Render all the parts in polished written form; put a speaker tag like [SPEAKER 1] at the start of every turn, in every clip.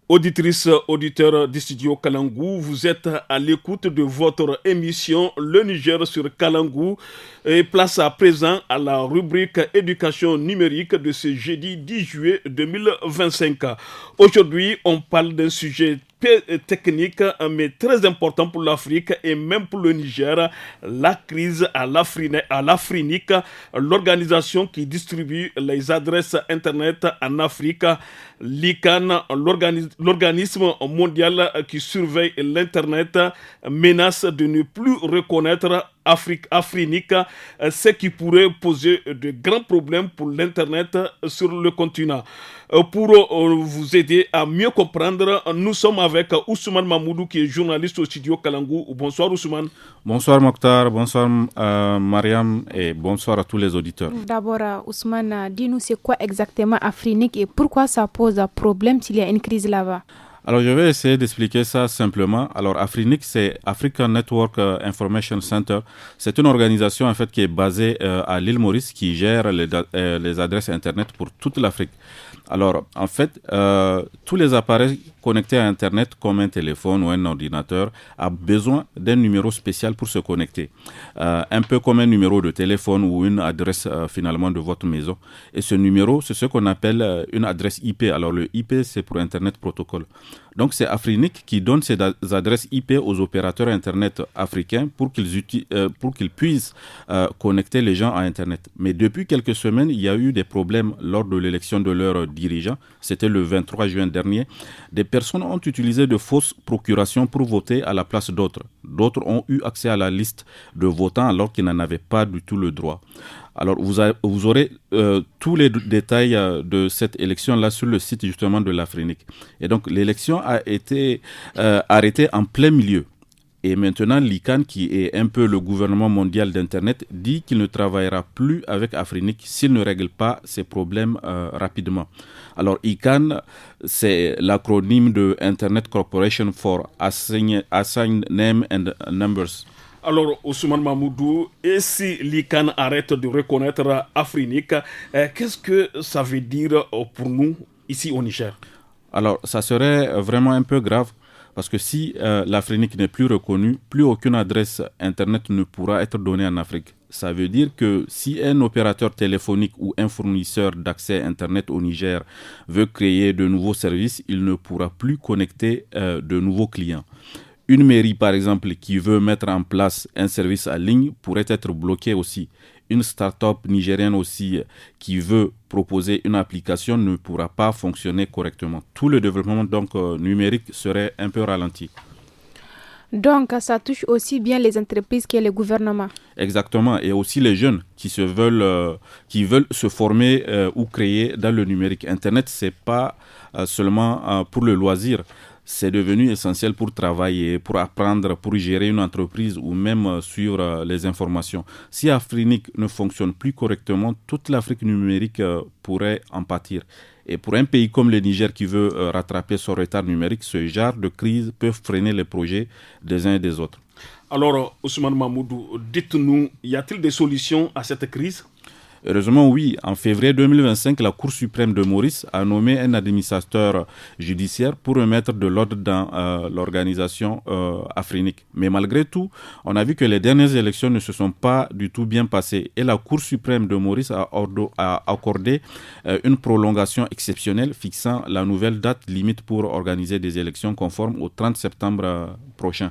[SPEAKER 1] Auditrices, auditeurs du studio Kalangou, vous êtes à l'écoute de votre émission Le Niger sur Kalangou et place à présent à la rubrique éducation numérique de ce jeudi 10 juillet 2025. Aujourd'hui, on parle d'un sujet technique mais très important pour l'Afrique et même pour le Niger, la crise à l'Afrinique, l'organisation qui distribue les adresses Internet en Afrique, l'ICANN, l'organisme mondial qui surveille l'Internet, menace de ne plus reconnaître Afrinique, ce qui pourrait poser de grands problèmes pour l'Internet sur le continent. Pour vous aider à mieux comprendre, nous sommes avec Ousmane Mamoudou qui est journaliste au studio Kalangou. Bonsoir Ousmane.
[SPEAKER 2] Bonsoir Mokhtar, bonsoir Mariam et bonsoir à tous les auditeurs.
[SPEAKER 3] D'abord, Ousmane, dis-nous c'est quoi exactement Afrinique et pourquoi ça pose un problème s'il y a une crise là-bas?
[SPEAKER 2] Alors, je vais essayer d'expliquer ça simplement. Alors, Afrinic, c'est African Network Information Center. C'est une organisation, en fait, qui est basée à l'île Maurice, qui gère les adresses Internet pour toute l'Afrique. Alors, en fait, tous les appareils connectés à Internet, comme un téléphone ou un ordinateur, a besoin d'un numéro spécial pour se connecter. Un peu comme un numéro de téléphone ou une adresse, finalement, de votre maison. Et ce numéro, c'est ce qu'on appelle une adresse IP. Alors, le IP, c'est pour Internet Protocol. Donc, c'est Afrinic qui donne ces adresses IP aux opérateurs Internet africains pour qu'ils puissent connecter les gens à Internet. Mais depuis quelques semaines, il y a eu des problèmes lors de l'élection de leurs dirigeants. C'était le 23 juin dernier. Des personnes ont utilisé de fausses procurations pour voter à la place d'autres. D'autres ont eu accès à la liste de votants alors qu'ils n'en avaient pas du tout le droit. Alors, vous aurez tous les détails de cette élection-là sur le site justement de l'Afrique. Et donc, l'élection a été arrêtée en plein milieu. Et maintenant, l'ICANN, qui est un peu le gouvernement mondial d'Internet, dit qu'il ne travaillera plus avec Afrinic s'il ne règle pas ces problèmes rapidement. Alors, ICANN, c'est l'acronyme de Internet Corporation for Assigned Name and Numbers.
[SPEAKER 1] Alors, Ousmane Mamoudou, et si l'ICANN arrête de reconnaître Afrinic, qu'est-ce que ça veut dire pour nous ici au Niger?
[SPEAKER 2] Alors, ça serait vraiment un peu grave parce que si l'Afrinic n'est plus reconnue, plus aucune adresse Internet ne pourra être donnée en Afrique. Ça veut dire que si un opérateur téléphonique ou un fournisseur d'accès Internet au Niger veut créer de nouveaux services, il ne pourra plus connecter de nouveaux clients. Une mairie, par exemple, qui veut mettre en place un service en ligne pourrait être bloquée aussi. Une start-up nigérienne aussi qui veut proposer une application ne pourra pas fonctionner correctement. Tout le développement numérique serait un peu ralenti.
[SPEAKER 3] Donc, ça touche aussi bien les entreprises que les gouvernements.
[SPEAKER 2] Exactement, et aussi les jeunes qui veulent se former ou créer dans le numérique. Internet, c'est pas seulement pour le loisir. C'est devenu essentiel pour travailler, pour apprendre, pour gérer une entreprise ou même suivre les informations. Si Afrinic ne fonctionne plus correctement, toute l'Afrique numérique pourrait en pâtir. Et pour un pays comme le Niger qui veut rattraper son retard numérique, ce genre de crise peut freiner les projets des uns et des autres.
[SPEAKER 1] Alors, Ousmane Mamoudou, dites-nous, y a-t-il des solutions à cette crise?
[SPEAKER 2] Heureusement, oui. En février 2025, la Cour suprême de Maurice a nommé un administrateur judiciaire pour remettre de l'ordre dans l'organisation afrinique. Mais malgré tout, on a vu que les dernières élections ne se sont pas du tout bien passées. Et la Cour suprême de Maurice a accordé une prolongation exceptionnelle fixant la nouvelle date limite pour organiser des élections conformes au 30 septembre prochain.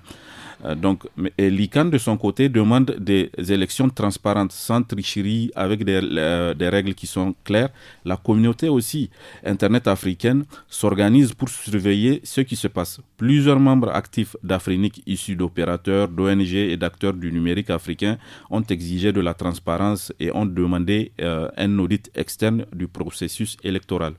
[SPEAKER 2] L'ICANN, de son côté, demande des élections transparentes, sans tricherie, avec des règles qui sont claires. La communauté aussi, Internet africaine, s'organise pour surveiller ce qui se passe. Plusieurs membres actifs d'Afrinic, issus d'opérateurs, d'ONG et d'acteurs du numérique africain, ont exigé de la transparence et ont demandé un audit externe du processus électoral.